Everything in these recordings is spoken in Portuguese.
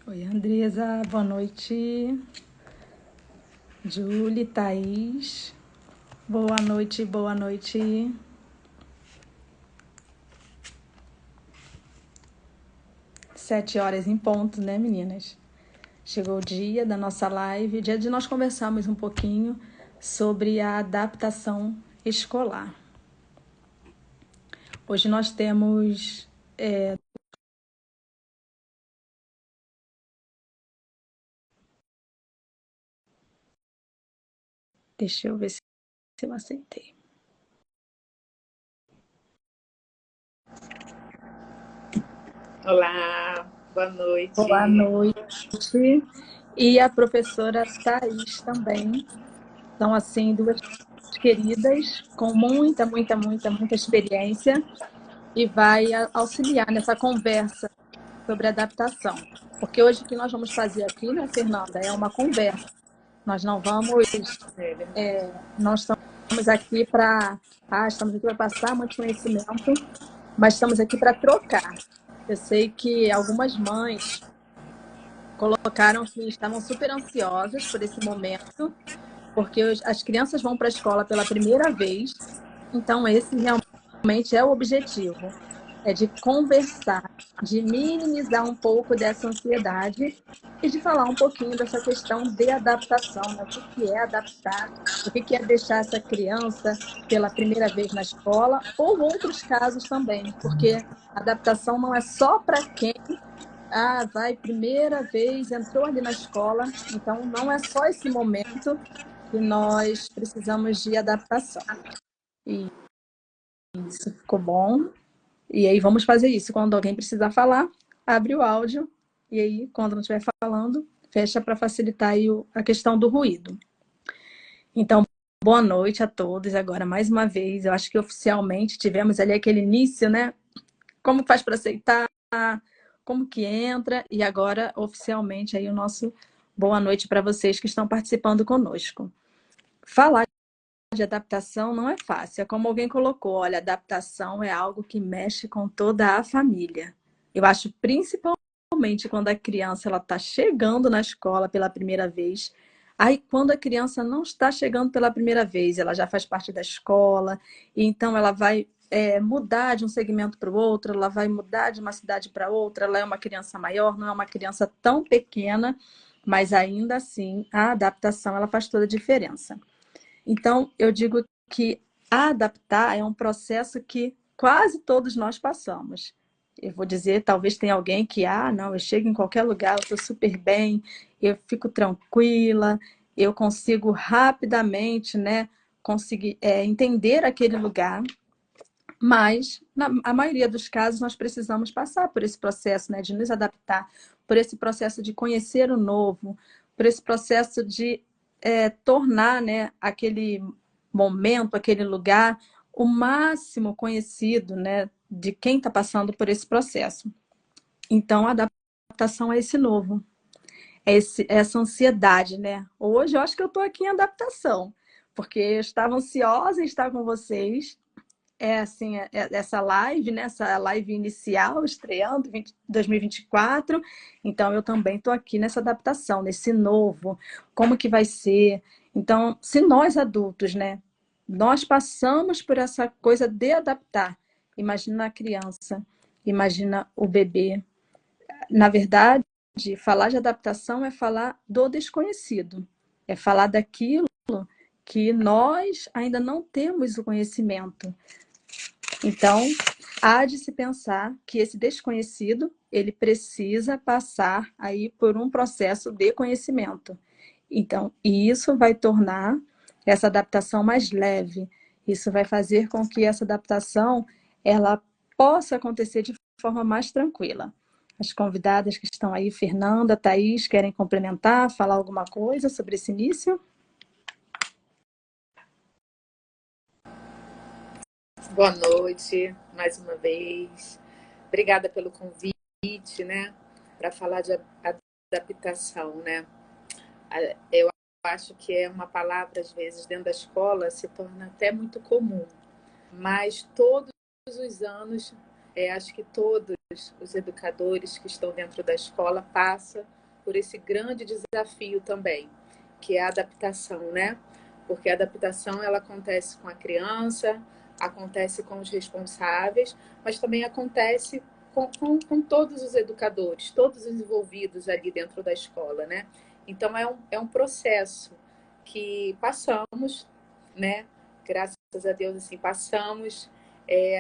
Oi, Andresa, boa noite. Julie, Thaís, boa noite, boa noite. Sete horas em ponto, né, meninas? Chegou o dia da nossa live, dia de nós conversarmos um pouquinho sobre a adaptação escolar. Hoje nós temos... Deixa eu ver se eu aceitei. Olá, boa Boa noite. noite. E a professora Thaís também. São, assim, duas queridas com muita experiência e vai auxiliar nessa conversa sobre adaptação. Porque hoje o que nós vamos fazer aqui, né, Fernanda, é uma conversa. Nós não vamos, É verdade. não estamos aqui para, estamos aqui para passar muito conhecimento, mas estamos aqui para trocar. Eu sei que algumas mães colocaram que estavam super ansiosas por esse momento, porque as crianças vão para a escola pela primeira vez, então esse realmente é o objetivo, é de conversar, de minimizar um pouco dessa ansiedade e de falar um pouquinho dessa questão de adaptação, né? O que é adaptar, o que é deixar essa criança pela primeira vez na escola, ou outros casos também, porque adaptação não é só para quem vai primeira vez, entrou ali na escola, então não é só esse momento que nós precisamos de adaptação. E isso ficou bom. E aí vamos fazer isso. Quando alguém precisar falar, abre o áudio. E aí, quando não estiver falando, fecha para facilitar aí a questão do ruído. Então, boa noite a todos. Agora, mais uma vez, eu acho que oficialmente tivemos ali aquele início, né? Como faz para aceitar? Como que entra? E agora, oficialmente, aí o nosso boa noite para vocês que estão participando conosco. Falar de adaptação não é fácil. É como alguém colocou, olha, adaptação é algo que mexe com toda a família. Eu acho principalmente quando a criança ela está chegando na escola pela primeira vez. Aí, quando a criança não está chegando pela primeira vez, ela já faz parte da escola, e então ela vai mudar de um segmento para o outro, ela vai mudar de uma cidade para outra, ela é uma criança maior, não é uma criança tão pequena, mas ainda assim a adaptação ela faz toda a diferença. Então, eu digo que adaptar é um processo que quase todos nós passamos. Eu vou dizer, talvez tenha alguém que, não, eu chego em qualquer lugar, eu estou super bem, eu fico tranquila, eu consigo rapidamente, né, conseguir entender aquele lugar, mas, na maioria dos casos, nós precisamos passar por esse processo, né, de nos adaptar, por esse processo de conhecer o novo, por esse processo de tornar, né, aquele momento, aquele lugar, o máximo conhecido, né, de quem está passando por esse processo. Então, a adaptação é esse novo, essa ansiedade, né? Hoje eu acho que eu estou aqui em adaptação, porque eu estava ansiosa em estar com vocês, assim, essa live, né? Essa live inicial, estreando 2024. Então, eu também estou aqui nessa adaptação, nesse novo, como que vai ser. Então, se nós adultos, né, nós passamos por essa coisa de adaptar, imagina a criança, imagina o bebê. Na verdade, falar de adaptação é falar do desconhecido, é falar daquilo que nós ainda não temos o conhecimento. Então, há de se pensar que esse desconhecido, ele precisa passar aí por um processo de conhecimento. Então, isso vai tornar essa adaptação mais leve. Isso vai fazer com que essa adaptação ela possa acontecer de forma mais tranquila. As convidadas que estão aí, Fernanda, Thaís, querem complementar, falar alguma coisa sobre esse início? Boa noite, mais uma vez. Obrigada pelo convite, né, para falar de adaptação, né? Eu acho que é uma palavra, às vezes, dentro da escola, se torna até muito comum, mas todos os anos, acho que todos os educadores que estão dentro da escola passam por esse grande desafio também, que é a adaptação, né? Porque a adaptação ela acontece com a criança, acontece com os responsáveis, mas também acontece com todos os educadores, todos os envolvidos ali dentro da escola, né? Então é um processo que passamos, né? Graças a Deus, assim, passamos,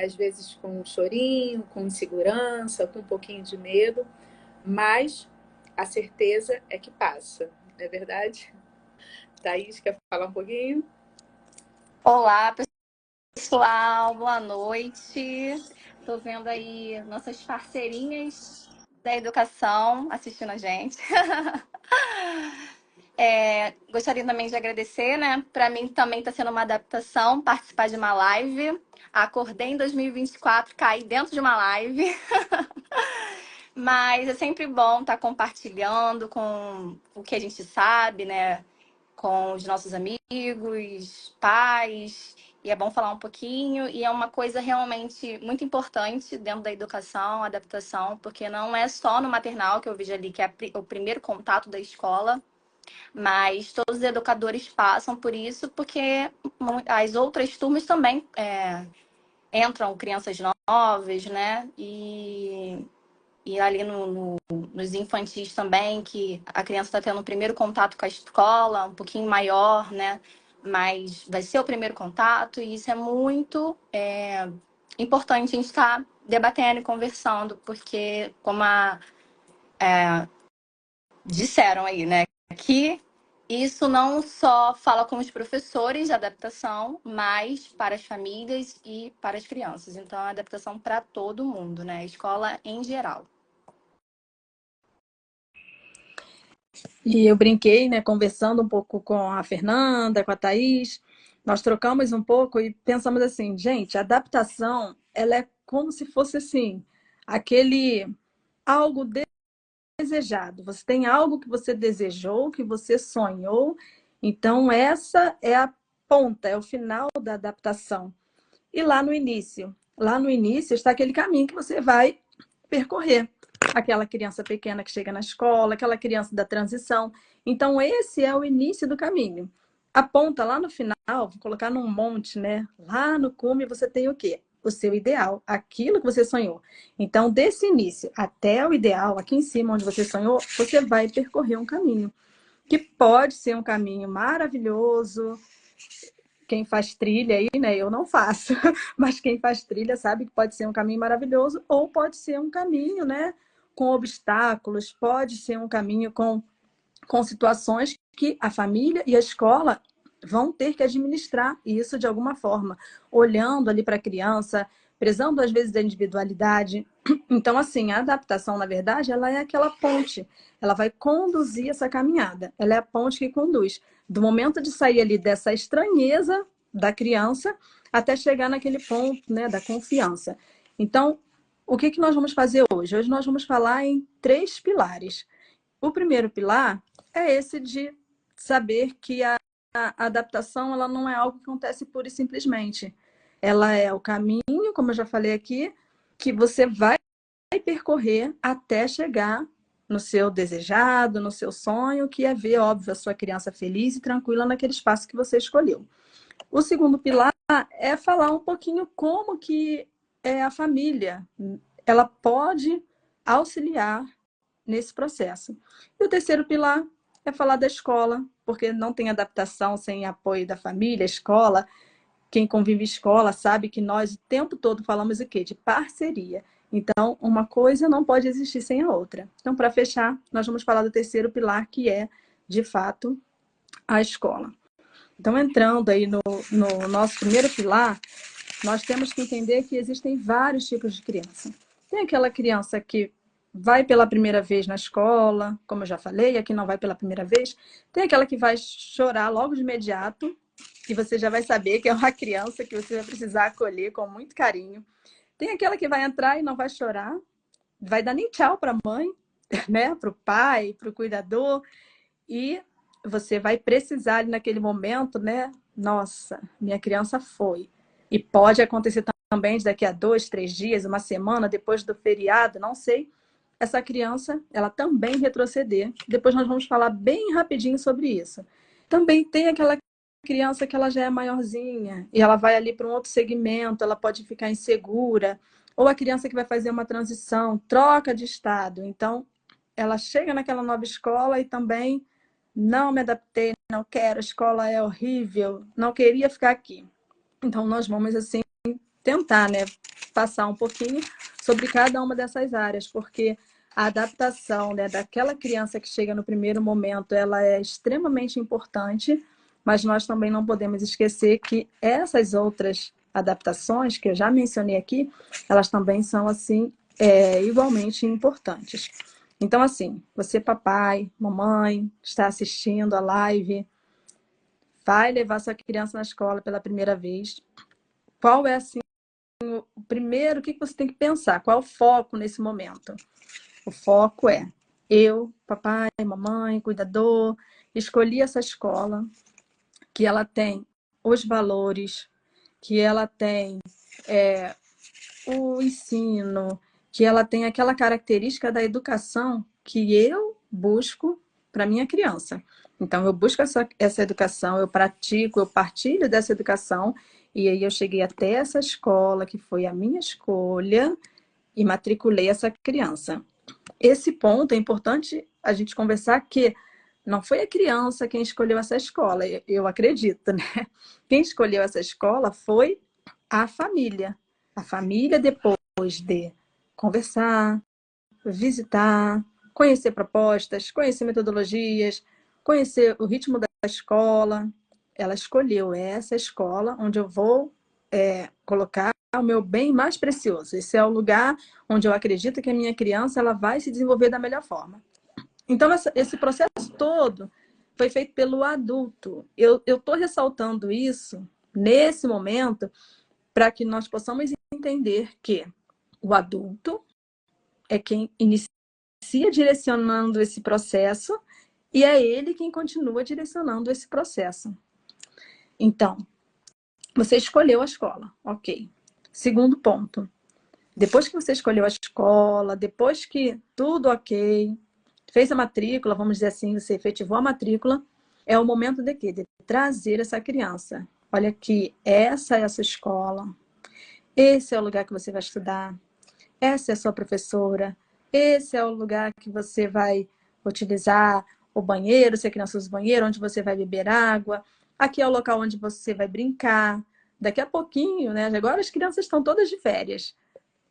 às vezes com um chorinho, com insegurança, com um pouquinho de medo, mas a certeza é que passa, não é verdade? Thaís, quer falar um pouquinho? Olá, pessoal, boa noite. Estou vendo aí nossas parceirinhas da educação assistindo a gente. Gostaria também de agradecer, né? Para mim também está sendo uma adaptação participar de uma live. Acordei em 2024, caí dentro de uma live. Mas é sempre bom estar compartilhando com o que a gente sabe, né? Com os nossos amigos, pais, e é bom falar um pouquinho, e é uma coisa realmente muito importante dentro da educação, adaptação, porque não é só no maternal que eu vejo ali que é o primeiro contato da escola, mas todos os educadores passam por isso, porque as outras turmas também entram crianças novas, né? E ali nos infantis também, que a criança está tendo um primeiro contato com a escola, um pouquinho maior, né? Mas vai ser o primeiro contato, e isso é muito importante a gente estar debatendo e conversando, porque, como disseram aí, né? Que isso não só fala com os professores de adaptação, mas para as famílias e para as crianças. Então, é adaptação para todo mundo, né? A escola em geral. E eu brinquei, né, conversando um pouco com a Fernanda, com a Thaís, nós trocamos um pouco e pensamos assim, gente, a adaptação, ela é como se fosse assim, aquele algo desejado. Você tem algo que você desejou, que você sonhou, então essa é a ponta, é o final da adaptação. E lá no início está aquele caminho que você vai percorrer. Aquela criança pequena que chega na escola, aquela criança da transição. Então, esse é o início do caminho. A ponta lá no final, vou colocar num monte, né? Lá no cume você tem o quê? O seu ideal, aquilo que você sonhou. Então, desse início até o ideal, aqui em cima onde você sonhou, você vai percorrer um caminho. Que pode ser um caminho maravilhoso. Quem faz trilha aí, né? Eu não faço, mas quem faz trilha sabe que pode ser um caminho maravilhoso ou pode ser um caminho, né? Com obstáculos, pode ser um caminho com situações que a família e a escola vão ter que administrar isso de alguma forma, olhando ali para a criança, prezando às vezes da individualidade. Então, assim, a adaptação, na verdade, ela é aquela ponte, ela vai conduzir essa caminhada, ela é a ponte que conduz do momento de sair ali dessa estranheza da criança até chegar naquele ponto, né, da confiança. Então, o que que nós vamos fazer hoje? Hoje nós vamos falar em 3 pilares. O primeiro pilar é esse de saber que a adaptação ela não é algo que acontece pura e simplesmente. Ela é o caminho, como eu já falei aqui, que você vai percorrer até chegar no seu desejado, no seu sonho, que é ver, óbvio, a sua criança feliz e tranquila naquele espaço que você escolheu. O segundo pilar é falar um pouquinho como que a família ela pode auxiliar nesse processo. E o terceiro pilar é falar da escola, porque não tem adaptação sem apoio da família, escola. Quem convive escola sabe que nós o tempo todo falamos o quê? De parceria. Então, uma coisa não pode existir sem a outra. Então, para fechar, nós vamos falar do terceiro pilar, que é, de fato, a escola. Então, entrando aí no nosso primeiro pilar, nós temos que entender que existem vários tipos de criança. Tem aquela criança que vai pela primeira vez na escola, como eu já falei, aqui não vai pela primeira vez. Tem aquela que vai chorar logo de imediato, e você já vai saber que é uma criança que você vai precisar acolher com muito carinho. Tem aquela que vai entrar e não vai chorar, vai dar nem tchau para a mãe, né? Para o pai, para o cuidador, e você vai precisar ali naquele momento, né? Nossa, minha criança foi. E pode acontecer também daqui a 2, 3 dias, uma semana, depois do feriado, não sei. essa criança, ela também retroceder. Depois nós vamos falar bem rapidinho sobre isso. Também tem aquela criança que ela já é maiorzinha e ela vai ali para um outro segmento, ela pode ficar insegura, ou a criança que vai fazer uma transição, troca de estado. Então, ela chega naquela nova escola e também não me adaptei, não quero, a escola é horrível, não queria ficar aqui. Então, nós vamos, assim, tentar, né, passar um pouquinho sobre cada uma dessas áreas, porque a adaptação, né, daquela criança que chega no primeiro momento, ela é extremamente importante, mas nós também não podemos esquecer que essas outras adaptações que eu já mencionei aqui, elas também são, assim, igualmente importantes. Então, assim, você, papai, mamãe, está assistindo a live, vai levar sua criança na escola pela primeira vez. Qual é, assim, o primeiro, o que você tem que pensar? Qual é o foco nesse momento? O foco é eu, papai, mamãe, cuidador, escolhi essa escola, que ela tem os valores, que ela tem o ensino, que ela tem aquela característica da educação que eu busco para minha criança. Então, eu busco essa educação, eu pratico, eu partilho dessa educação, e aí eu cheguei até essa escola, que foi a minha escolha, e matriculei essa criança. Esse ponto é importante a gente conversar que não foi a criança quem escolheu essa escola, eu acredito, né? Quem escolheu essa escola foi a família. A família, depois de conversar, visitar, conhecer propostas, conhecer metodologias, conhecer o ritmo da escola, ela escolheu essa escola onde eu vou colocar o meu bem mais precioso. Esse é o lugar onde eu acredito que a minha criança ela vai se desenvolver da melhor forma. Então, esse processo todo foi feito pelo adulto. Eu estou ressaltando isso nesse momento para que nós possamos entender que o adulto é quem inicia direcionando esse processo e é ele quem continua direcionando esse processo. Então, você escolheu a escola, ok. Segundo ponto, depois que você escolheu a escola, depois que tudo ok, fez a matrícula, vamos dizer assim, você efetivou a matrícula, é o momento de quê? De trazer essa criança. Olha aqui, essa é a sua escola, esse é o lugar que você vai estudar, essa é a sua professora, esse é o lugar que você vai utilizar o banheiro, se a criança usa o banheiro, onde você vai beber água, aqui é o local onde você vai brincar. Daqui a pouquinho, né? Agora as crianças estão todas de férias,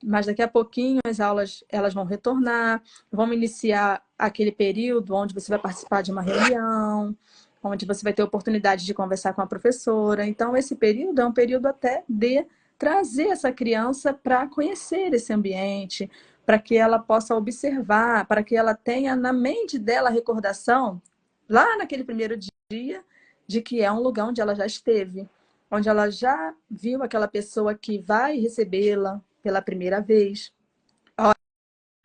mas daqui a pouquinho as aulas elas vão retornar, vão iniciar aquele período onde você vai participar de uma reunião, onde você vai ter oportunidade de conversar com a professora. Então, esse período é um período até de trazer essa criança para conhecer esse ambiente, para que ela possa observar, para que ela tenha na mente dela a recordação, lá naquele primeiro dia, de que é um lugar onde ela já esteve, onde ela já viu aquela pessoa que vai recebê-la pela primeira vez. A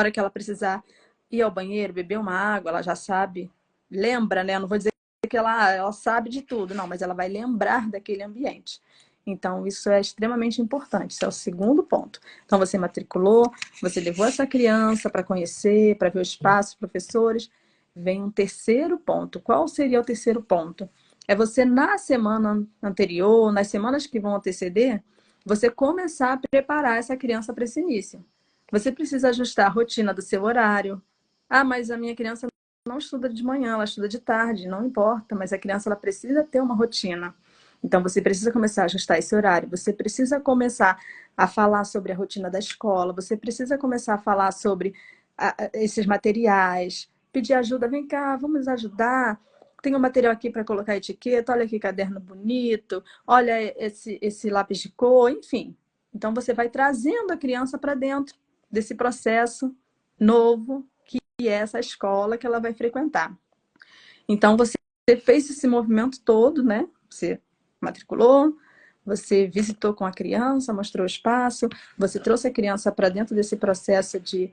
hora que ela precisar ir ao banheiro, beber uma água, ela já sabe, lembra, né? Eu não vou dizer que ela sabe de tudo, não, mas ela vai lembrar daquele ambiente. Então, isso é extremamente importante. Esse é o segundo ponto. Então, você matriculou, você levou essa criança para conhecer, para ver o espaço, os professores. Vem um terceiro ponto. Qual seria o terceiro ponto? É você, na semana anterior, nas semanas que vão anteceder, você começar a preparar essa criança para esse início. Você precisa ajustar a rotina do seu horário. Ah, mas a minha criança não estuda de manhã, ela estuda de tarde, não importa, mas a criança ela precisa ter uma rotina. Então, você precisa começar a ajustar esse horário, você precisa começar a falar sobre a rotina da escola, você precisa começar a falar sobre esses materiais, pedir ajuda, vem cá, vamos ajudar. Tem um material aqui para colocar etiqueta, olha que caderno bonito, olha esse lápis de cor, enfim. Então, você vai trazendo a criança para dentro desse processo novo, que é essa escola que ela vai frequentar. Então, você fez esse movimento todo, né? Você matriculou, você visitou com a criança, mostrou o espaço, você trouxe a criança para dentro desse processo de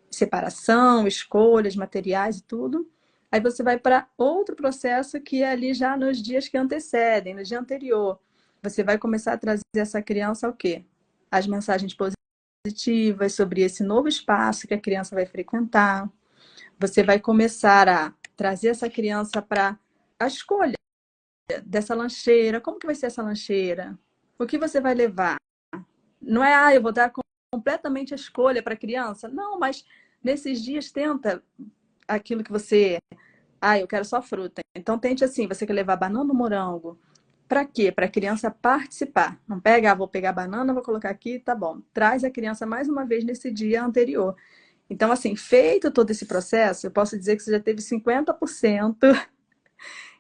separação, escolhas, materiais e tudo. Aí você vai para outro processo que é ali já nos dias que antecedem, no dia anterior. Você vai começar a trazer essa criança ao quê? As mensagens positivas sobre esse novo espaço que a criança vai frequentar. Você vai começar a trazer essa criança para a escolha dessa lancheira. Como que vai ser essa lancheira? O que você vai levar? Não é, eu vou dar completamente a escolha para a criança. Não, mas nesses dias tenta aquilo que você... eu quero só fruta. Então tente assim, você quer levar banana ou morango? Para quê? Para a criança participar. Não pega, vou pegar a banana, vou colocar aqui, tá bom. Traz a criança mais uma vez nesse dia anterior. Então, assim, feito todo esse processo, eu posso dizer que você já teve 50%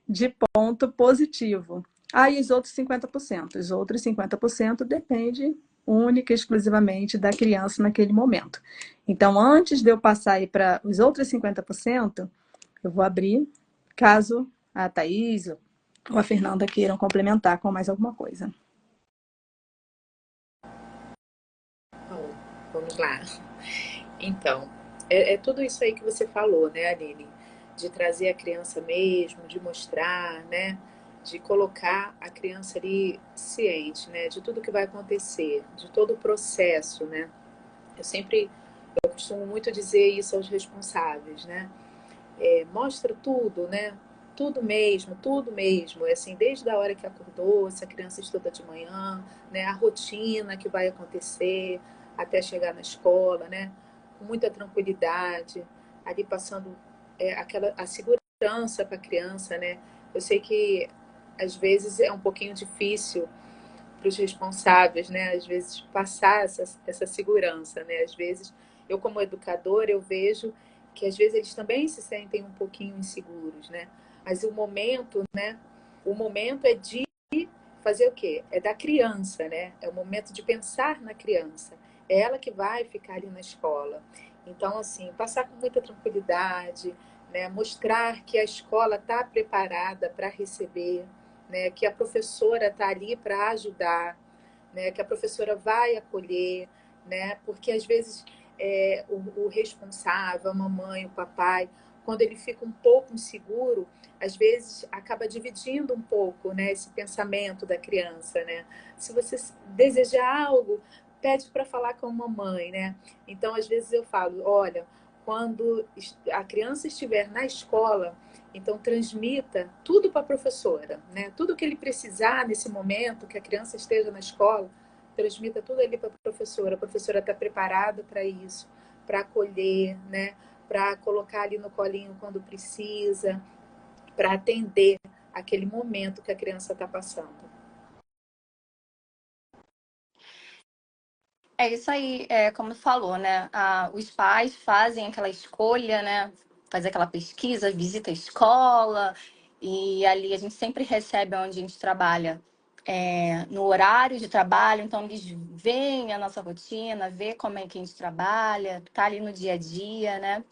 de ponto positivo. Aí os outros 50%. Os outros 50% depende única e exclusivamente da criança naquele momento. Então, antes de eu passar aí para os outros 50%, eu vou abrir, caso a Thaís ou a Fernanda queiram complementar com mais alguma coisa. Bom, vamos lá. Então, é tudo isso aí que você falou, né, Aline? De trazer a criança mesmo, de mostrar, né? De colocar a criança ali ciente, né? De tudo que vai acontecer, de todo o processo, né? Eu costumo muito dizer isso aos responsáveis, né? Mostra tudo, né? Tudo mesmo. É assim, desde a hora que acordou, se a criança estuda de manhã, né? A rotina que vai acontecer até chegar na escola, né? Com muita tranquilidade, ali passando a segurança para a criança, né? Eu sei que às vezes é um pouquinho difícil para os responsáveis, né? Às vezes passar essa segurança, né? Às vezes eu como educadora eu vejo que às vezes eles também se sentem um pouquinho inseguros, né? Mas o momento, né? O momento é de fazer o quê? É da criança, né? É o momento de pensar na criança. É ela que vai ficar ali na escola. Então, assim, passar com muita tranquilidade, né? Mostrar que a escola está preparada para receber, né? Que a professora está ali para ajudar, né? Que a professora vai acolher, né? Porque às vezes o responsável, a mamãe, o papai, quando ele fica um pouco inseguro, às vezes acaba dividindo um pouco, né, esse pensamento da criança, né? Se você desejar algo, pede para falar com a mamãe, né? Então, às vezes eu falo, olha, quando a criança estiver na escola, então transmita tudo para a professora, né? Tudo que ele precisar nesse momento que a criança esteja na escola, transmita tudo ali para a professora está preparada para isso, para acolher, né? Para colocar ali no colinho quando precisa, para atender aquele momento que a criança está passando. É isso aí, como falou, né? Os pais fazem aquela escolha, né? Faz aquela pesquisa, visita a escola, e ali a gente sempre recebe onde a gente trabalha, no horário de trabalho, então eles veem a nossa rotina, vê como é que a gente trabalha, tá ali no dia a dia, né?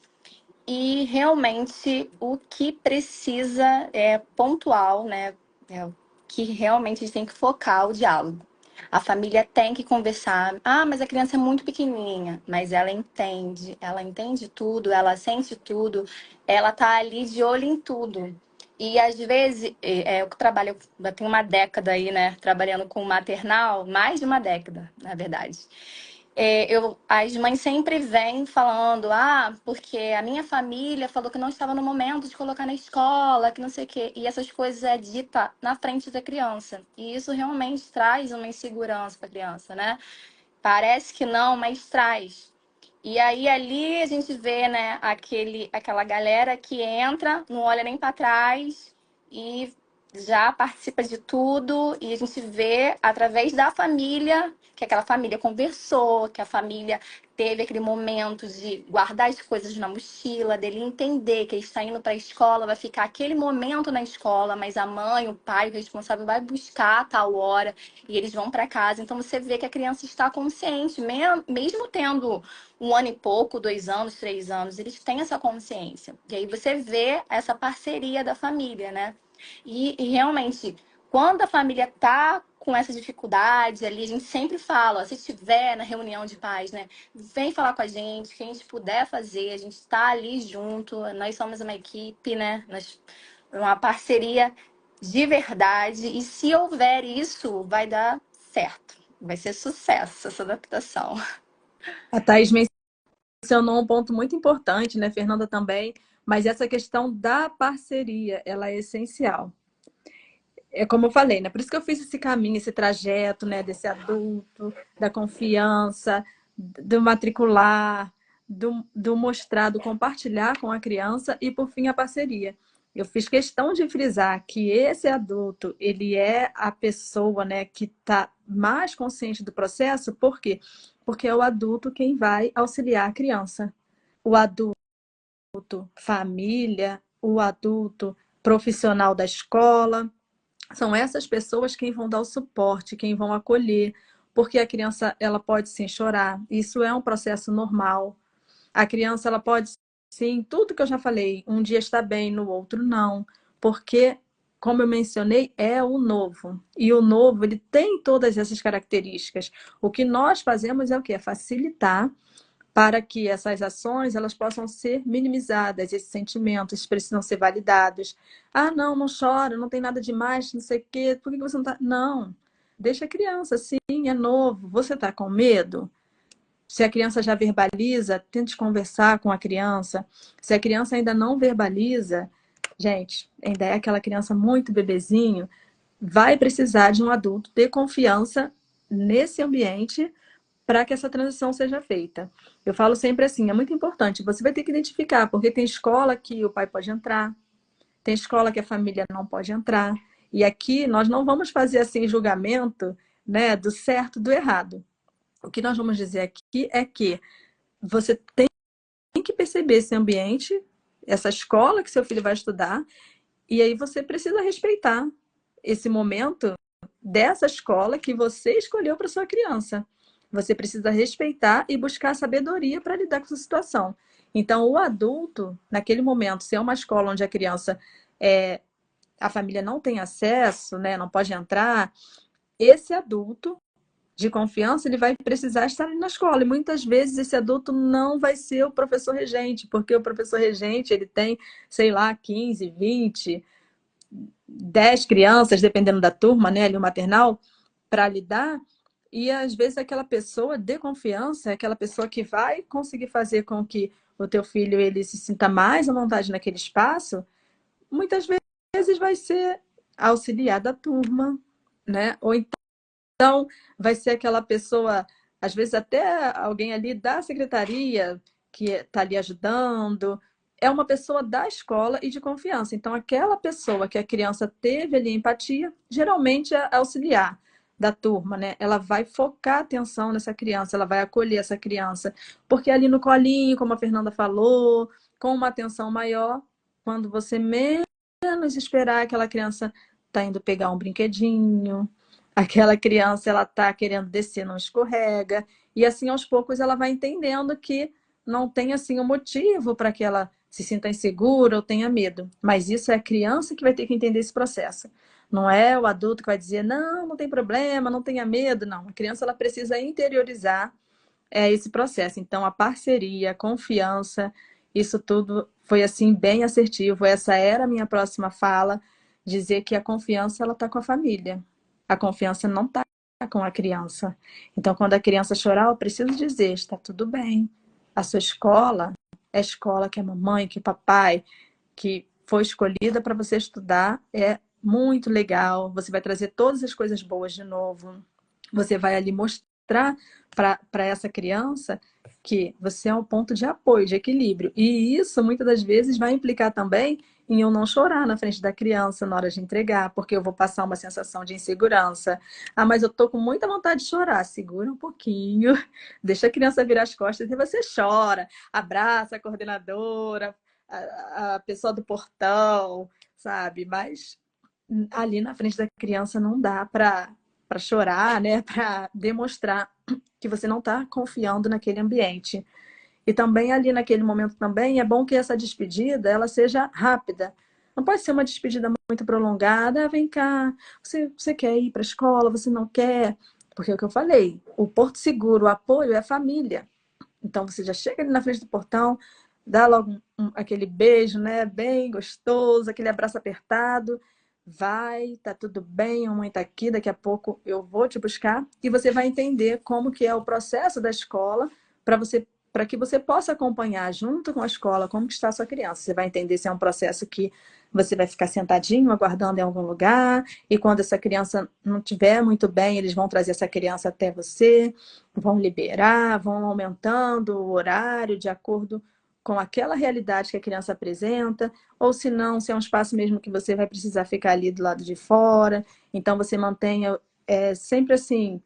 E realmente o que precisa é pontual, né? É o que realmente a gente tem que focar o diálogo. A família tem que conversar. Ah, mas a criança é muito pequenininha, mas ela entende tudo, ela sente tudo, ela tá ali de olho em tudo. E às vezes, eu trabalho, eu tenho uma década aí, né, trabalhando com maternal, mais de uma década, na verdade. As mães sempre vêm falando, porque a minha família falou que não estava no momento de colocar na escola, que não sei o quê. E essas coisas é dita na frente da criança. E isso realmente traz uma insegurança para a criança, né? Parece que não, mas traz. E aí ali a gente vê, né, aquela galera que entra, não olha nem para trás e já participa de tudo. E a gente vê através da família que aquela família conversou, que a família teve aquele momento de guardar as coisas na mochila, dele entender que ele está indo para a escola, vai ficar aquele momento na escola, mas a mãe, o pai, o responsável vai buscar a tal hora e eles vão para casa. Então você vê que a criança está consciente, mesmo tendo 1 ano e pouco, 2 anos, 3 anos, eles têm essa consciência. E aí você vê essa parceria da família, né? E realmente, quando a família tá com essa dificuldade ali, a gente sempre fala, ó, se estiver na reunião de pais, né? Vem falar com a gente, o que a gente puder fazer, a gente está ali junto, nós somos uma equipe, né? Uma parceria de verdade. E se houver isso, vai dar certo. Vai ser sucesso essa adaptação. A Thaís mencionou um ponto muito importante, né, Fernanda também, mas essa questão da parceria, ela é essencial. É como eu falei, né? Por isso que eu fiz esse caminho, esse trajeto, né? Desse adulto, da confiança, do matricular, do mostrar, do compartilhar com a criança e, por fim, a parceria. Eu fiz questão de frisar que esse adulto, ele é a pessoa, né, que está mais consciente do processo, por quê? Porque é o adulto quem vai auxiliar a criança. O adulto, família, o adulto profissional da escola, são essas pessoas quem vão dar o suporte, quem vão acolher, porque a criança ela pode sim chorar, isso é um processo normal. A criança ela pode sim, tudo que eu já falei, um dia está bem, no outro não, porque como eu mencionei, é o novo. E o novo, ele tem todas essas características. O que nós fazemos é o quê? É facilitar para que essas ações elas possam ser minimizadas, esses sentimentos precisam ser validados. Ah, não, não chora, não tem nada demais, não sei o quê, por que você não está... Não, deixa a criança, sim, é novo. Você está com medo? Se a criança já verbaliza, tente conversar com a criança. Se a criança ainda não verbaliza, gente, ainda é aquela criança muito bebezinho, vai precisar de um adulto ter confiança nesse ambiente para que essa transição seja feita. Eu falo sempre assim, é muito importante, você vai ter que identificar, porque tem escola que o pai pode entrar, tem escola que a família não pode entrar, e aqui nós não vamos fazer assim julgamento, né, do certo, do errado. O que nós vamos dizer aqui é que você tem que perceber esse ambiente, essa escola que seu filho vai estudar, e aí você precisa respeitar esse momento dessa escola que você escolheu para sua criança. Você precisa respeitar e buscar sabedoria para lidar com essa situação. Então, o adulto, naquele momento, se é uma escola onde a criança, a família não tem acesso, né, não pode entrar, esse adulto de confiança, ele vai precisar estar ali na escola. E muitas vezes esse adulto não vai ser o professor regente, porque o professor regente, ele tem, sei lá, 15, 20, 10 crianças, dependendo da turma, né, ali o maternal, para lidar, e às vezes aquela pessoa de confiança é aquela pessoa que vai conseguir fazer com que o teu filho ele se sinta mais à vontade naquele espaço, muitas vezes vai ser auxiliar da turma, né? Ou então vai ser aquela pessoa, às vezes até alguém ali da secretaria que está ali ajudando, é uma pessoa da escola e de confiança. Então, aquela pessoa que a criança teve ali empatia, geralmente é auxiliar da turma, né? Ela vai focar a atenção nessa criança, ela vai acolher essa criança, porque ali no colinho, como a Fernanda falou, com uma atenção maior, quando você menos esperar, aquela criança está indo pegar um brinquedinho, aquela criança ela está querendo descer, não escorrega, e assim aos poucos ela vai entendendo que não tem assim um motivo para que ela se sinta insegura ou tenha medo. Mas isso é a criança que vai ter que entender esse processo. Não é o adulto que vai dizer, não, não tem problema, não tenha medo. Não, a criança ela precisa interiorizar esse processo. Então, a parceria, a confiança, isso tudo foi assim bem assertivo. Essa era a minha próxima fala, dizer que a confiança ela está com a família. A confiança não está com a criança. Então, quando a criança chorar, eu preciso dizer, está tudo bem. A sua escola é a escola que a mamãe, que o papai, que foi escolhida para você estudar, é muito legal. Você vai trazer todas as coisas boas de novo. Você vai ali mostrar para essa criança que você é um ponto de apoio, de equilíbrio. E isso, muitas das vezes, vai implicar também em eu não chorar na frente da criança na hora de entregar, porque eu vou passar uma sensação de insegurança. Ah, mas eu tô com muita vontade de chorar. Segura um pouquinho, deixa a criança virar as costas e você chora. Abraça a coordenadora, a pessoa do portão, sabe? Mas ali na frente da criança não dá para chorar, né? Para demonstrar que você não está confiando naquele ambiente. E também ali naquele momento também é bom que essa despedida ela seja rápida. Não pode ser uma despedida muito prolongada. Ah, vem cá, você quer ir para a escola? Você não quer? Porque é o que eu falei, o porto seguro, o apoio é a família. Então você já chega ali na frente do portão, dá logo aquele beijo, né? Bem gostoso, aquele abraço apertado. Vai, tá tudo bem, a mãe tá aqui, daqui a pouco eu vou te buscar e você vai entender como que é o processo da escola para que você possa acompanhar junto com a escola como que está a sua criança. Você vai entender se é um processo que você vai ficar sentadinho, aguardando em algum lugar, e quando essa criança não estiver muito bem, eles vão trazer essa criança até você, vão liberar, vão aumentando o horário de acordo com aquela realidade que a criança apresenta, ou se não, se é um espaço mesmo que você vai precisar ficar ali do lado de fora, então você mantenha sempre assim,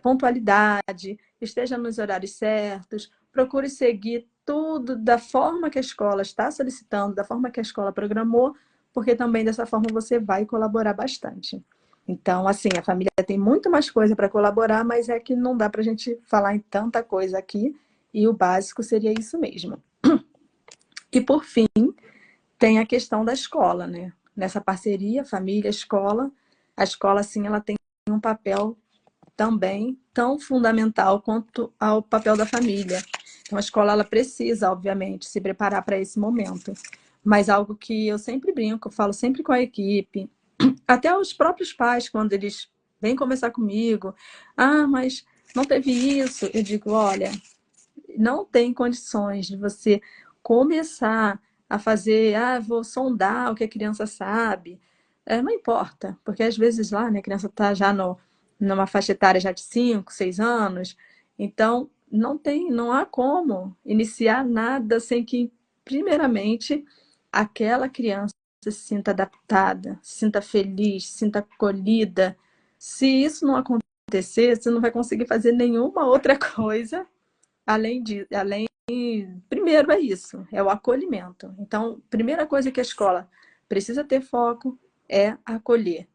pontualidade, esteja nos horários certos, procure seguir tudo da forma que a escola está solicitando, da forma que a escola programou, porque também dessa forma você vai colaborar bastante. Então, assim, a família tem muito mais coisa para colaborar, mas é que não dá para a gente falar em tanta coisa aqui, e o básico seria isso mesmo. E, por fim, tem a questão da escola, né? Nessa parceria, família, escola, a escola, sim, ela tem um papel também tão fundamental quanto ao papel da família. Então, a escola ela precisa, obviamente, se preparar para esse momento. Mas algo que eu sempre brinco, eu falo sempre com a equipe, até os próprios pais, quando eles vêm conversar comigo, mas não teve isso. Eu digo, olha, não tem condições de você começar a fazer, vou sondar o que a criança sabe. Não importa, porque às vezes lá, né, a criança está já numa faixa etária já de 5, 6 anos, então não há como iniciar nada sem que, primeiramente, aquela criança se sinta adaptada, se sinta feliz, se sinta acolhida. Se isso não acontecer, você não vai conseguir fazer nenhuma outra coisa além, primeiro é isso, é o acolhimento. Então, primeira coisa que a escola precisa ter foco é acolher,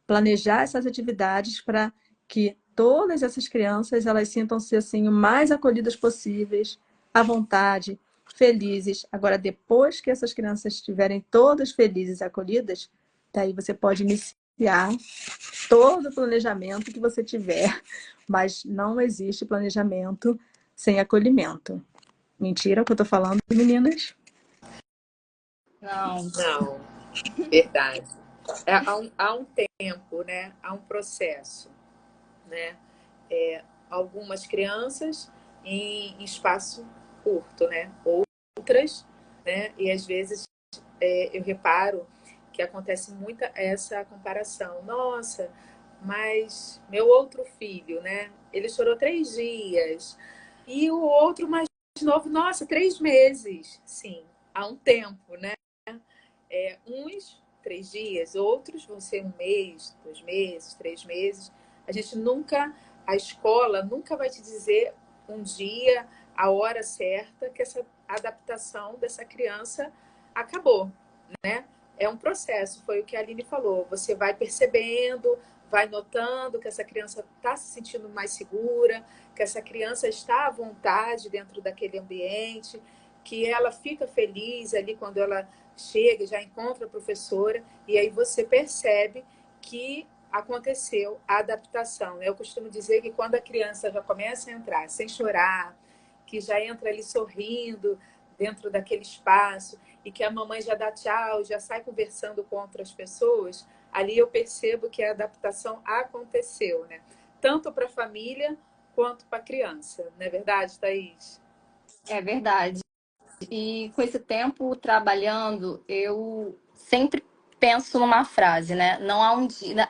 planejar essas atividades para que todas essas crianças elas sintam-se assim o mais acolhidas possíveis, à vontade, felizes. Agora, depois que essas crianças estiverem todas felizes e acolhidas, daí você pode iniciar todo o planejamento que você tiver, mas não existe planejamento sem acolhimento. Mentira o que eu tô falando, meninas? Não. Não, verdade. Há um tempo, né? Há um processo, né? Algumas crianças em espaço curto, né? Outras, né? E às vezes eu reparo que acontece muita essa comparação. Nossa, mas meu outro filho, né? Ele chorou 3 dias. E o outro mais novo, nossa, 3 meses. Sim, há um tempo, né? Uns 3 dias, outros vão ser 1 mês, 2 meses, 3 meses. A escola nunca vai te dizer um dia, a hora certa que essa adaptação dessa criança acabou, né? É um processo, foi o que a Aline falou. Você vai percebendo, vai notando que essa criança está se sentindo mais segura, que essa criança está à vontade dentro daquele ambiente, que ela fica feliz ali quando ela chega, já encontra a professora, e aí você percebe que aconteceu a adaptação. Eu costumo dizer que quando a criança já começa a entrar sem chorar, que já entra ali sorrindo dentro daquele espaço, e que a mamãe já dá tchau, já sai conversando com outras pessoas, ali eu percebo que a adaptação aconteceu, né? Tanto para a família quanto para a criança. Não é verdade, Thaís? É verdade. E com esse tempo trabalhando, eu sempre penso numa frase, né? Não há um dia.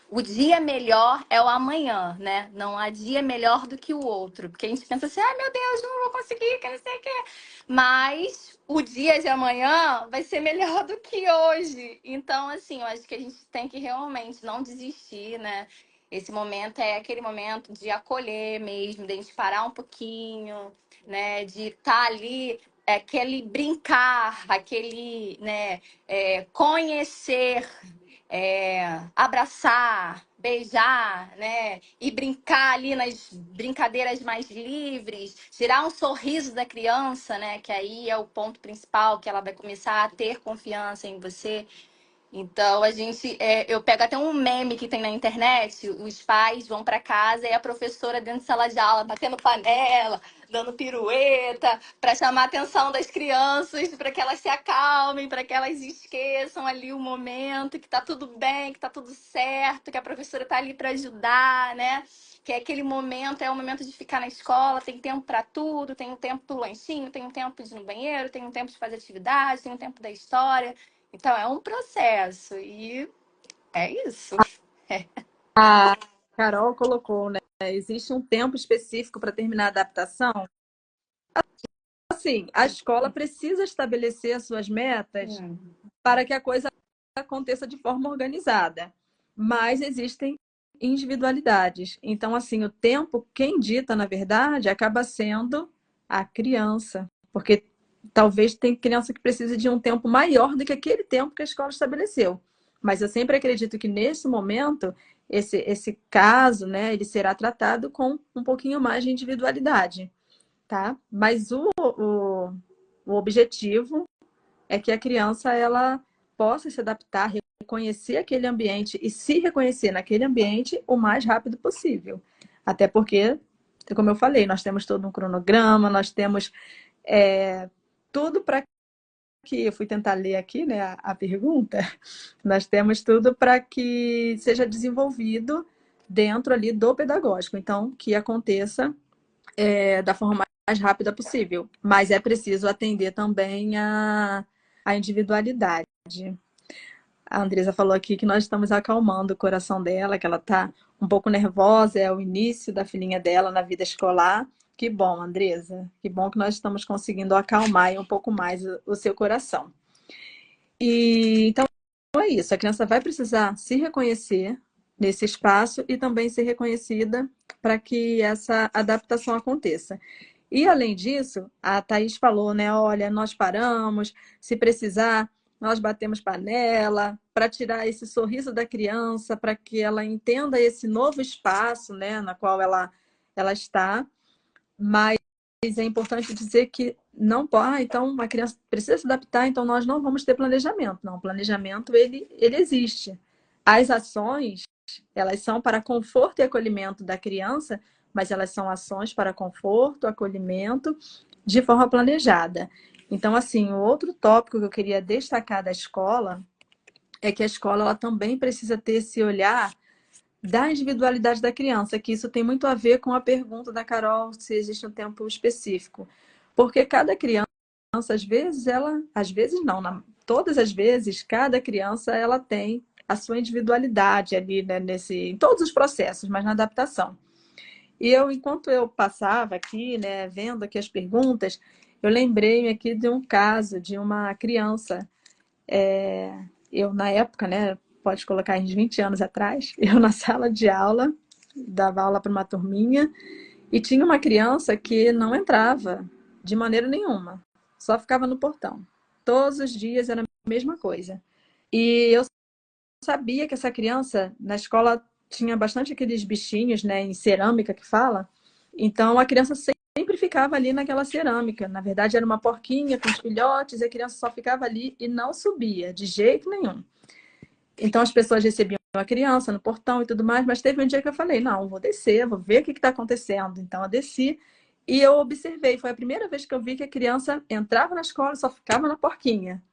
O dia melhor é o amanhã, né? Não há dia melhor do que o outro. Porque a gente pensa assim, ai meu Deus, não vou conseguir, que não sei o quê. Mas o dia de amanhã vai ser melhor do que hoje. Então, assim, eu acho que a gente tem que realmente não desistir, né? Esse momento é aquele momento de acolher mesmo, de a gente parar um pouquinho, né? De estar ali aquele brincar, aquele, né, conhecer, abraçar, beijar, né, e brincar ali nas brincadeiras mais livres, tirar um sorriso da criança, né, que aí é o ponto principal, que ela vai começar a ter confiança em você. Então, eu pego até um meme que tem na internet, os pais vão para casa e a professora dentro de sala de aula batendo panela, dando pirueta, para chamar a atenção das crianças, para que elas se acalmem, para que elas esqueçam ali o momento, que tá tudo bem, que tá tudo certo, que a professora tá ali para ajudar, né? que é aquele momento, é o momento de ficar na escola, tem tempo para tudo, tem um tempo do lanchinho, tem um tempo de ir no banheiro, tem um tempo de fazer atividade, tem um tempo da história. Então, é um processo e é isso. A Carol colocou, né? Existe um tempo específico para terminar a adaptação. Assim, a escola precisa estabelecer as suas metas para que a coisa aconteça de forma organizada. Mas existem individualidades. Então, assim, o tempo, quem dita, na verdade, acaba sendo a criança. Porque talvez tem criança que precise de um tempo maior do que aquele tempo que a escola estabeleceu. Mas eu sempre acredito que, nesse momento, esse caso, né, ele será tratado com um pouquinho mais de individualidade, tá? Mas o objetivo é que a criança ela possa se adaptar, reconhecer aquele ambiente e se reconhecer naquele ambiente o mais rápido possível. Até porque, como eu falei, nós temos todo um cronograma, nós temos tudo para que, eu fui tentar ler aqui, né, a pergunta, nós temos tudo para que seja desenvolvido dentro ali do pedagógico. Então, que aconteça da forma mais rápida possível. Mas é preciso atender também a individualidade. A Andresa falou aqui que nós estamos acalmando o coração dela, que ela está um pouco nervosa, é o início da filhinha dela na vida escolar. Que bom, Andresa. Que bom que nós estamos conseguindo acalmar um pouco mais o seu coração. E então é isso. A criança vai precisar se reconhecer nesse espaço e também ser reconhecida para que essa adaptação aconteça. E, além disso, a Thaís falou, né? Olha, nós paramos, se precisar, nós batemos panela para tirar esse sorriso da criança, para que ela entenda esse novo espaço, né, na qual ela está. Mas é importante dizer que não pode, então a criança precisa se adaptar, então nós não vamos ter planejamento. Não, o planejamento, ele existe. As ações, elas são para conforto e acolhimento da criança, mas elas são ações para conforto, acolhimento, de forma planejada. Então, assim, o outro tópico que eu queria destacar da escola é que a escola ela também precisa ter esse olhar da individualidade da criança, que isso tem muito a ver com a pergunta da Carol, se existe um tempo específico. Porque cada criança, às vezes não, todas as vezes, cada criança ela tem a sua individualidade ali, né, em todos os processos, mas na adaptação. E enquanto eu passava aqui, né, vendo aqui as perguntas, eu lembrei aqui de um caso de uma criança. Eu, na época, né, pode colocar uns 20 anos atrás, eu na sala de aula, dava aula para uma turminha, e tinha uma criança que não entrava de maneira nenhuma, só ficava no portão. Todos os dias era a mesma coisa. E eu sabia que essa criança, na escola, tinha bastante aqueles bichinhos, né, em cerâmica que fala. Então a criança sempre ficava ali naquela cerâmica. Na verdade, era uma porquinha com os filhotes, e a criança só ficava ali e não subia, de jeito nenhum. Então as pessoas recebiam a criança no portão e tudo mais, mas teve um dia que eu falei, não, vou descer, vou ver o que está acontecendo. Então eu desci e eu observei. Foi a primeira vez que eu vi que a criança entrava na escola e só ficava na porquinha.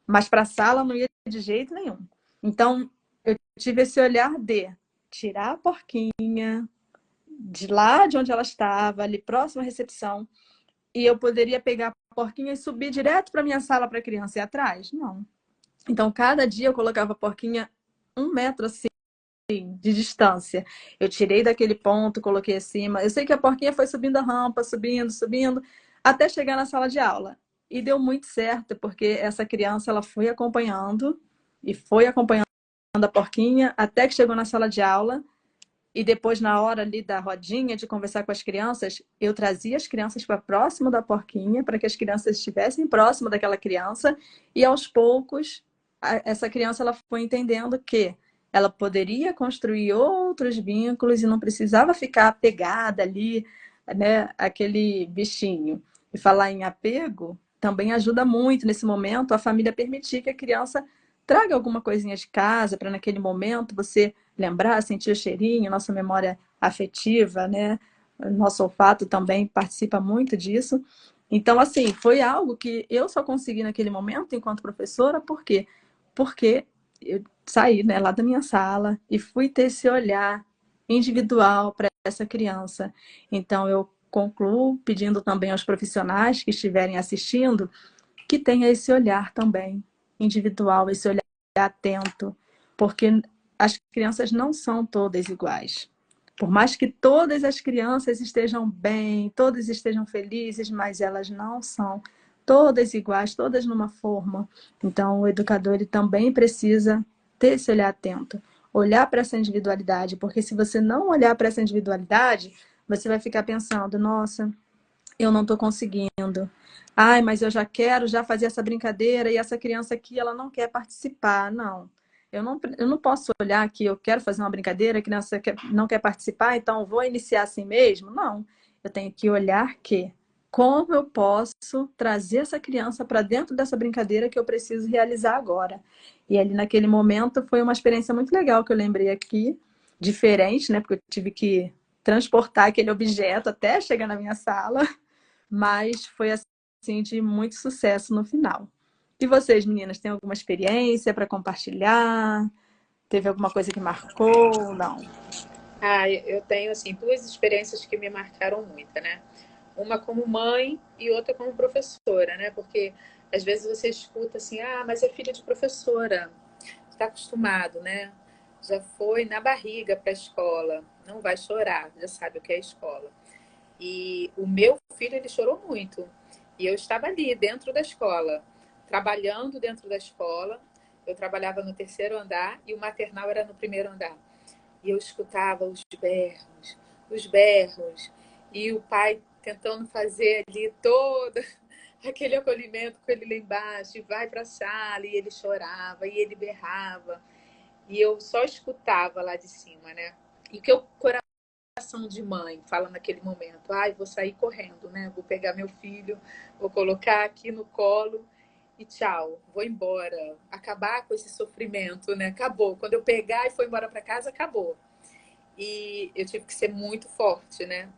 Mas para a sala não ia de jeito nenhum. Então, eu tive esse olhar de tirar a porquinha de lá de onde ela estava, ali próximo à recepção, e eu poderia pegar a porquinha e subir direto para minha sala para a criança ir atrás? Não. Então, cada dia eu colocava a porquinha 1 metro assim de distância. Eu tirei daquele ponto, coloquei acima. Eu sei que a porquinha foi subindo a rampa, subindo, subindo, até chegar na sala de aula. E deu muito certo, porque essa criança ela foi acompanhando e foi acompanhando a porquinha até que chegou na sala de aula. E depois, na hora ali da rodinha de conversar com as crianças, eu trazia as crianças para próximo da porquinha, para que as crianças estivessem próximo daquela criança. E aos poucos, essa criança ela foi entendendo que ela poderia construir outros vínculos e não precisava ficar apegada ali, né, aquele bichinho. E falar em apego também ajuda muito nesse momento a família permitir que a criança traga alguma coisinha de casa para naquele momento você lembrar, sentir o cheirinho, nossa memória afetiva, né? Nosso olfato também participa muito disso. Então, assim, foi algo que eu só consegui naquele momento enquanto professora, por quê? Porque eu saí, né, lá da minha sala e fui ter esse olhar individual para dessa criança. Então, eu concluo pedindo também aos profissionais que estiverem assistindo que tenha esse olhar também individual, esse olhar atento, porque as crianças não são todas iguais. Por mais que todas as crianças estejam bem, todas estejam felizes, mas elas não são todas iguais, todas numa forma. Então, o educador ele também precisa ter esse olhar atento, olhar para essa individualidade, porque se você não olhar para essa individualidade, você vai ficar pensando, nossa, eu não estou conseguindo. Ai, mas eu já quero já fazer essa brincadeira e essa criança aqui, ela não quer participar. Não, eu não posso olhar que eu quero fazer uma brincadeira, a criança não quer participar, então eu vou iniciar assim mesmo. Não, eu tenho que olhar que como eu posso trazer essa criança para dentro dessa brincadeira que eu preciso realizar agora. E ali naquele momento foi uma experiência muito legal que eu lembrei aqui, diferente, né? Porque eu tive que transportar aquele objeto até chegar na minha sala, mas foi assim de muito sucesso no final. E vocês, meninas, têm alguma experiência para compartilhar? Teve alguma coisa que marcou? Não. Ah, eu tenho assim duas experiências que me marcaram muito, né? Uma como mãe e outra como professora, né? Porque às vezes você escuta assim, ah, mas é filha de professora, está acostumado, né? Já foi na barriga para a escola, não vai chorar, já sabe o que é escola. E o meu filho, ele chorou muito. E eu estava ali, dentro da escola, trabalhando dentro da escola. Eu trabalhava no terceiro andar e o maternal era no primeiro andar. E eu escutava os berros, e o pai tentando fazer ali todo aquele acolhimento com ele lá embaixo, e vai para a sala, e ele chorava, e ele berrava. E eu só escutava lá de cima, né? E que o coração de mãe fala naquele momento, ai, vou sair correndo, né? Vou pegar meu filho, vou colocar aqui no colo e tchau, vou embora. Acabar com esse sofrimento, né? Acabou. Quando eu pegar e for embora para casa, acabou. E eu tive que ser muito forte, né?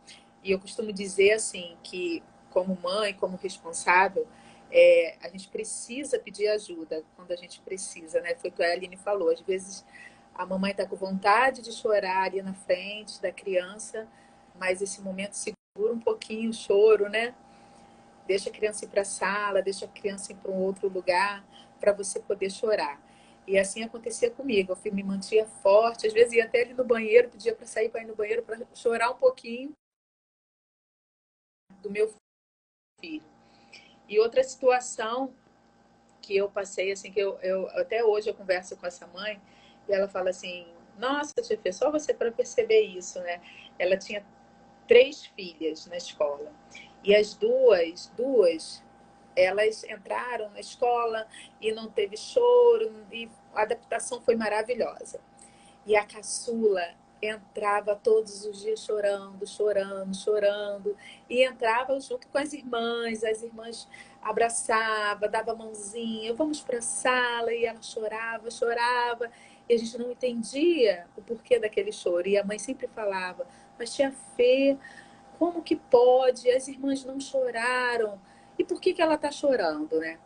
E eu costumo dizer assim que como mãe, como responsável, a gente precisa pedir ajuda quando a gente precisa, né? Foi o que a Aline falou. Às vezes a mamãe está com vontade de chorar ali na frente da criança, mas esse momento segura um pouquinho o choro, né? Deixa a criança ir para a sala, deixa a criança ir para um outro lugar para você poder chorar. E assim acontecia comigo. Eu me mantinha forte, às vezes ia até ali no banheiro, pedia para sair para ir no banheiro para chorar um pouquinho do meu filho. E outra situação que eu passei, assim, que eu até hoje eu converso com essa mãe, e ela fala assim, nossa, tia Fê, só você para perceber isso, né? Ela tinha 3 filhas na escola. E as duas elas entraram na escola e não teve choro, e a adaptação foi maravilhosa. E a caçula entrava todos os dias chorando, chorando, chorando, e entrava junto com as irmãs abraçava, dava a mãozinha, vamos para a sala, e ela chorava, chorava, e a gente não entendia o porquê daquele choro, e a mãe sempre falava, mas tia Fê, como que pode? As irmãs não choraram. E por que ela está chorando, né?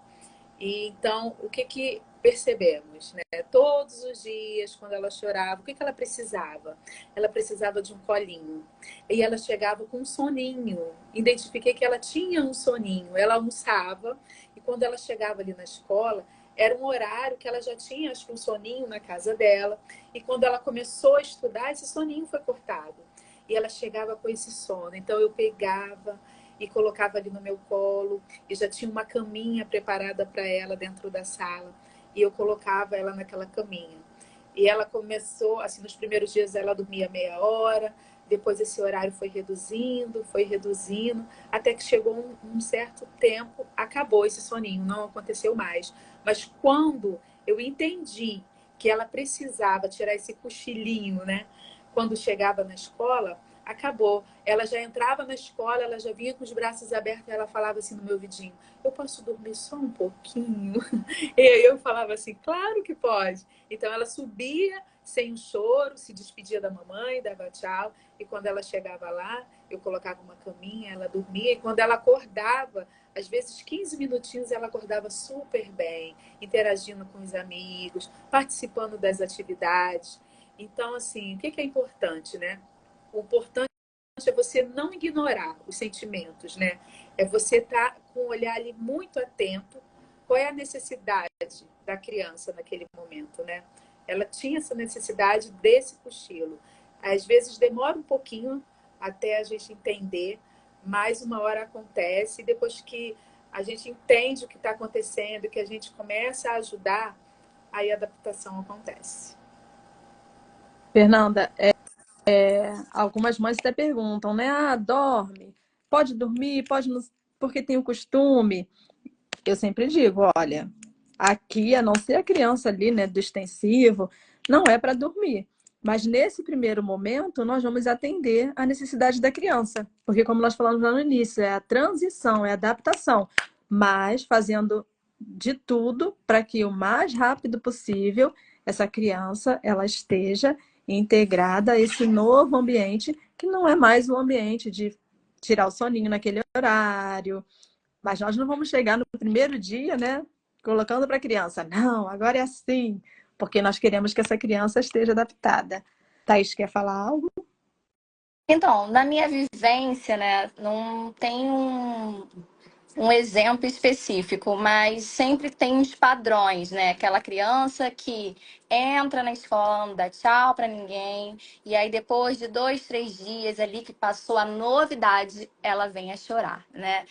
E então, o que percebemos, né? Todos os dias, quando ela chorava, o que ela precisava? Ela precisava de um colinho. E ela chegava com um soninho. Identifiquei que ela tinha um soninho. Ela almoçava e quando ela chegava ali na escola, era um horário que ela já tinha, acho que um soninho na casa dela. E quando ela começou a estudar, esse soninho foi cortado. E ela chegava com esse sono. Então eu pegava e colocava ali no meu colo, e já tinha uma caminha preparada para ela dentro da sala, e eu colocava ela naquela caminha. E ela começou, assim, nos primeiros dias ela dormia meia hora, depois esse horário foi reduzindo, até que chegou um certo tempo, acabou esse soninho, não aconteceu mais. Mas quando eu entendi que ela precisava tirar esse cochilinho, né? Quando chegava na escola, acabou. Ela já entrava na escola, ela já vinha com os braços abertos e ela falava assim no meu ouvidinho, eu posso dormir só um pouquinho? E aí eu falava assim, claro que pode. Então ela subia sem um choro, se despedia da mamãe, dava tchau, e quando ela chegava lá, eu colocava uma caminha, ela dormia, e quando ela acordava, às vezes 15 minutinhos ela acordava super bem, interagindo com os amigos, participando das atividades. Então, assim, o que é importante, né? O importante é você não ignorar os sentimentos, né? É você estar com o olhar ali muito atento. Qual é a necessidade da criança naquele momento, né? Ela tinha essa necessidade desse cochilo. Às vezes demora um pouquinho até a gente entender, mas uma hora acontece, e depois que a gente entende o que está acontecendo, que a gente começa a ajudar, aí a adaptação acontece. Fernanda, algumas mães até perguntam, né? Ah, dorme, pode dormir, pode não... porque tem o costume. Eu sempre digo, olha, aqui, a não ser a criança ali, né, do extensivo, não é para dormir. Mas nesse primeiro momento, nós vamos atender a necessidade da criança. Porque, como nós falamos lá no início, é a transição, é a adaptação. Mas fazendo de tudo para que o mais rápido possível essa criança ela esteja integrada a esse novo ambiente, que não é mais o ambiente de tirar o soninho naquele horário. Mas nós não vamos chegar no primeiro dia, né, colocando para a criança, não, agora é assim, porque nós queremos que essa criança esteja adaptada. Thaís, quer falar algo? Então, na minha vivência, né, não tem um exemplo específico, mas sempre tem uns padrões, né? Aquela criança que entra na escola, não dá tchau para ninguém, e aí depois de 2, 3 dias ali que passou a novidade, ela vem a chorar, né?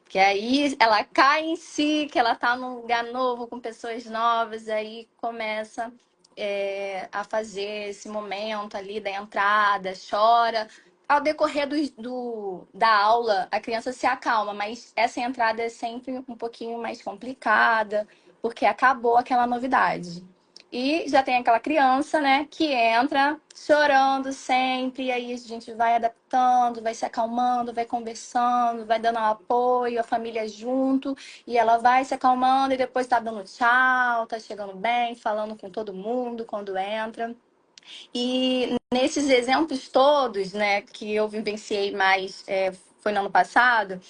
Que aí ela cai em si, que ela tá num lugar novo, com pessoas novas, aí começa a fazer esse momento ali da entrada, chora, ao decorrer da aula, a criança se acalma, mas essa entrada é sempre um pouquinho mais complicada, porque acabou aquela novidade. E já tem aquela criança, né, que entra chorando sempre, e aí a gente vai adaptando, vai se acalmando, vai conversando, vai dando apoio, a família junto, e ela vai se acalmando e depois tá dando tchau, tá chegando bem, falando com todo mundo quando entra. E nesses exemplos todos, né, que eu vivenciei mais, foi no ano passado,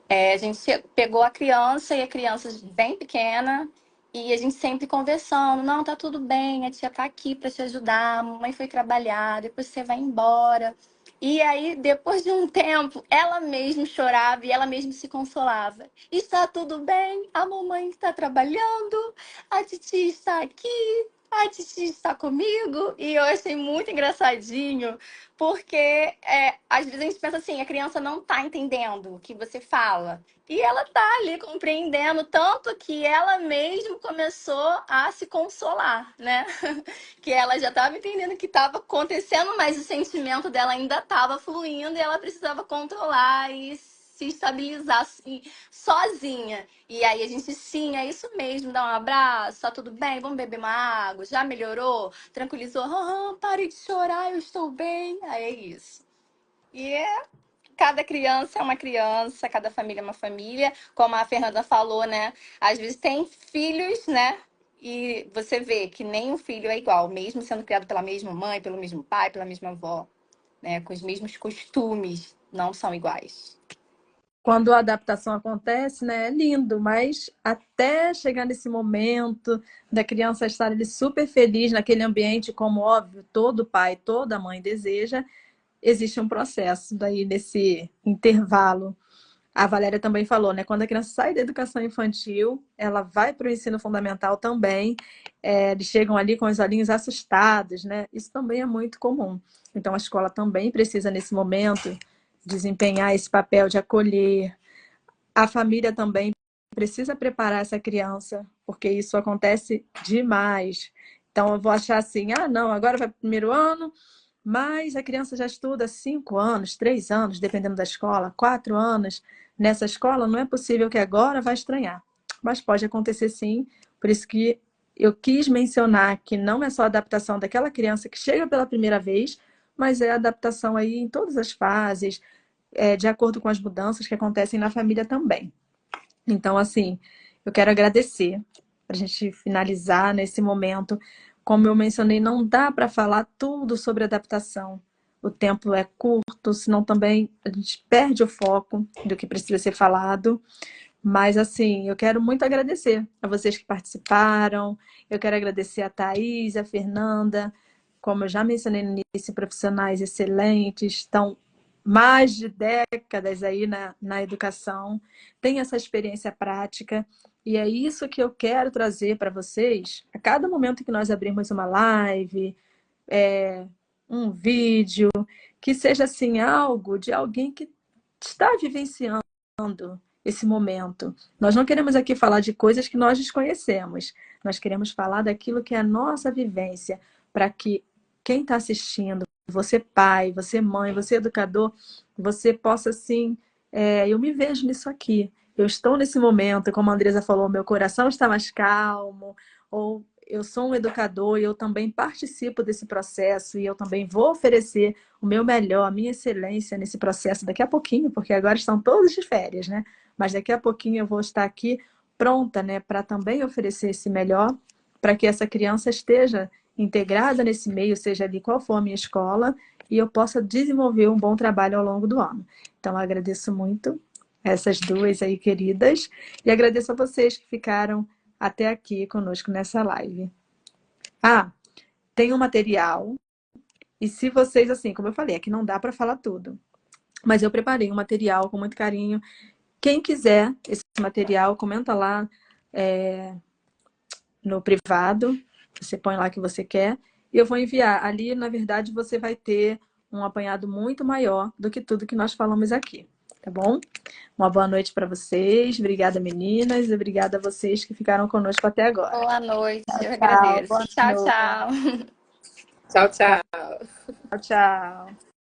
a gente pegou a criança e a criança bem pequena e a gente sempre conversando, não, tá tudo bem, a tia tá aqui para te ajudar, a mamãe foi trabalhar, depois você vai embora. E aí, depois de um tempo, ela mesma chorava e ela mesma se consolava. Está tudo bem, a mamãe está trabalhando, a titia está aqui, a titia está comigo. E eu achei muito engraçadinho, porque às vezes a gente pensa assim, a criança não tá entendendo o que você fala. E ela tá ali compreendendo, tanto que ela mesma começou a se consolar, né? Que ela já estava entendendo o que estava acontecendo, mas o sentimento dela ainda estava fluindo e ela precisava controlar e se estabilizar assim, sozinha. E aí a gente, sim, é isso mesmo, dá um abraço, tá tudo bem, vamos beber uma água, já melhorou? Tranquilizou? Pare de chorar, eu estou bem. Aí é isso. E cada criança é uma criança, cada família é uma família. Como a Fernanda falou, né? Às vezes tem filhos, né? E você vê que nenhum filho é igual, mesmo sendo criado pela mesma mãe, pelo mesmo pai, pela mesma avó, né? Com os mesmos costumes, não são iguais. Quando a adaptação acontece, né, é lindo, mas até chegar nesse momento da criança estar ali super feliz naquele ambiente, como óbvio, todo pai, toda mãe deseja, existe um processo daí nesse intervalo. A Valéria também falou, né? Quando a criança sai da educação infantil, ela vai para o ensino fundamental também. Eles chegam ali com os olhinhos assustados, né? Isso também é muito comum. Então, a escola também precisa, nesse momento, desempenhar esse papel de acolher. A família também precisa preparar essa criança, porque isso acontece demais. Então, eu vou achar assim, ah, não, agora vai para o primeiro ano, mas a criança já estuda 5 anos, 3 anos, dependendo da escola, 4 anos. Nessa escola, não é possível que agora vai estranhar. Mas pode acontecer sim. Por isso que eu quis mencionar que não é só a adaptação daquela criança que chega pela primeira vez, mas é a adaptação aí em todas as fases, de acordo com as mudanças que acontecem na família também. Então, assim, eu quero agradecer para a gente finalizar nesse momento. Como eu mencionei, não dá para falar tudo sobre adaptação. O tempo é curto, senão também a gente perde o foco do que precisa ser falado. Mas, assim, eu quero muito agradecer a vocês que participaram. Eu quero agradecer a Thaís, a Fernanda. Como eu já mencionei no início, profissionais excelentes, estão mais de décadas aí na educação, tem essa experiência prática, e é isso que eu quero trazer para vocês a cada momento que nós abrimos uma live, um vídeo, que seja assim algo de alguém que está vivenciando esse momento. Nós não queremos aqui falar de coisas que nós desconhecemos. Nós queremos falar daquilo que é a nossa vivência, para que quem está assistindo, você pai, você mãe, você educador, você possa assim, eu me vejo nisso aqui. Eu estou nesse momento, como a Andresa falou, meu coração está mais calmo, ou eu sou um educador e eu também participo desse processo e eu também vou oferecer o meu melhor, a minha excelência nesse processo daqui a pouquinho, porque agora estão todos de férias, né? Mas daqui a pouquinho eu vou estar aqui pronta, né, para também oferecer esse melhor, para que essa criança esteja integrada nesse meio, seja ali qual for a minha escola, e eu possa desenvolver um bom trabalho ao longo do ano. Então, eu agradeço muito essas duas aí queridas e agradeço a vocês que ficaram até aqui conosco nessa live. Ah, tem um material, e se vocês, assim, como eu falei, aqui não dá para falar tudo, mas eu preparei um material com muito carinho. Quem quiser esse material, comenta lá no privado, você põe lá que você quer, e eu vou enviar. Ali, na verdade, você vai ter um apanhado muito maior do que tudo que nós falamos aqui, tá bom? Uma boa noite para vocês. Obrigada, meninas, e obrigada a vocês que ficaram conosco até agora. Boa noite, eu Tchau, agradeço. boa Tchau, noite. tchau. Tchau, tchau. Tchau, tchau.